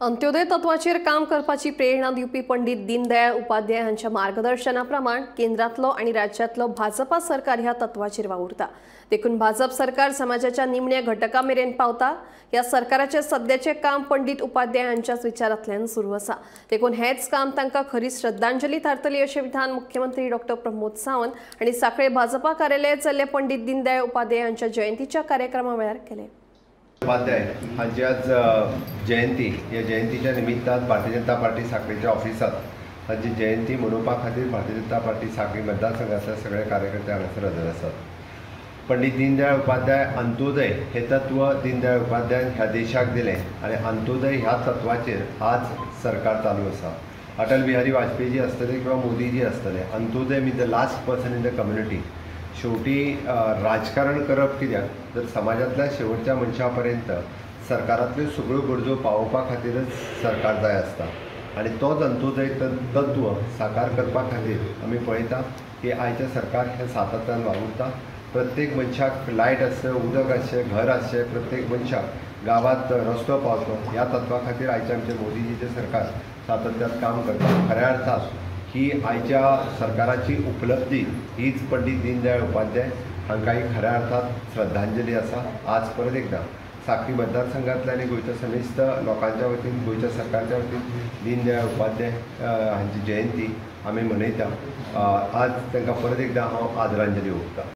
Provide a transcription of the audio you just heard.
अंत्योदय तत्वाचेर काम करपाची प्रेरणा दिवपी पंडित दीनदयाळ उपाध्याय हांच्या मार्गदर्शनाप्रमाण केंद्रातलो आणि राज्यातलो भाजपा सरकार ह्या तत्वाचेर वावुरता। देखून भाजप सरकार समाजाच्या निमण्या घटकां मेरेन पावता। ह्या सरकाराचे सध्याचे काम पंडित उपाध्याय हांच्याच विचारांतल्यान सुरू आसा। देखून हेच काम तांकां खरी श्रद्धांजली थारतली अशें विधान मुख्यमंत्री डॉ. प्रमोद सावंत हांणी सांखळे भाजपा कार्यालयात चल्ले पंडित दीनदयाळ उपाध्याय हांच्या जयंतीच्या कार्यक्रमा वेळार केले। उपाध्याय हांची आज जयंती या जयंतीच्या निमित्तान भारतीय जनता पार्टी सांखळेच्या ऑफिसात तांची जयंती मनोवपा खातीर भारतीय जनता पार्टी सांखळी मतदारसंघातले सगळे कार्यकर्ते हांगासर हजर आसात। पंडित दीनदयाळ उपाध्याय अंत्योदय हे तत्व दीनदयाळ उपाध्याय ह्या देशाक दिलें आनी अंत्योदय ह्या तत्वाचेर आज सरकार चालू आसा। अटल बिहारी वाजपेयी जी आसतले किंवा मोदी जी आसतले, Antyodaya mean the last person in the community. शेवटी राजकारण करप कित्याक जर समाजातल्या शेवटच्या मनशा पर्यंत सरकारांतल्यो सगळ्यो गरजो पावोवपा खातीरच सरकार जाय आसता आनी तोच अंत्योदय तत्व साकार करपा खातीर आमी पळयता की आयचें सरकार हें सातत्यान वावुरता। प्रत्येक मनशाक लायट आसचें, उदक आसचें, घर आसचें, प्रत्येक मनशाक गांवांत रस्तो पावचो ह्या तत्वा खातीर आयचें आमचें मोदीजीचें सरकार सातत्यान काम करता। खऱ्या अर्थान ही आयच्या सरकाराची उपलब्धी हीच पंडित दीनदयाळ उपाध्याय हांकां ही खऱ्या अर्थात श्रद्धांजली आसा। आज परत एकदा सांखळी मतदारसंघातल्या आनी गोंयच्या समेस्त लोकांच्या वतीन, गोंयच्या सरकारच्या वतीन दीनदयाळ उपाध्याय हांची जयंती आमी मनयता। आज तांकां परत एकदा हांव आदरांजली ओंपता।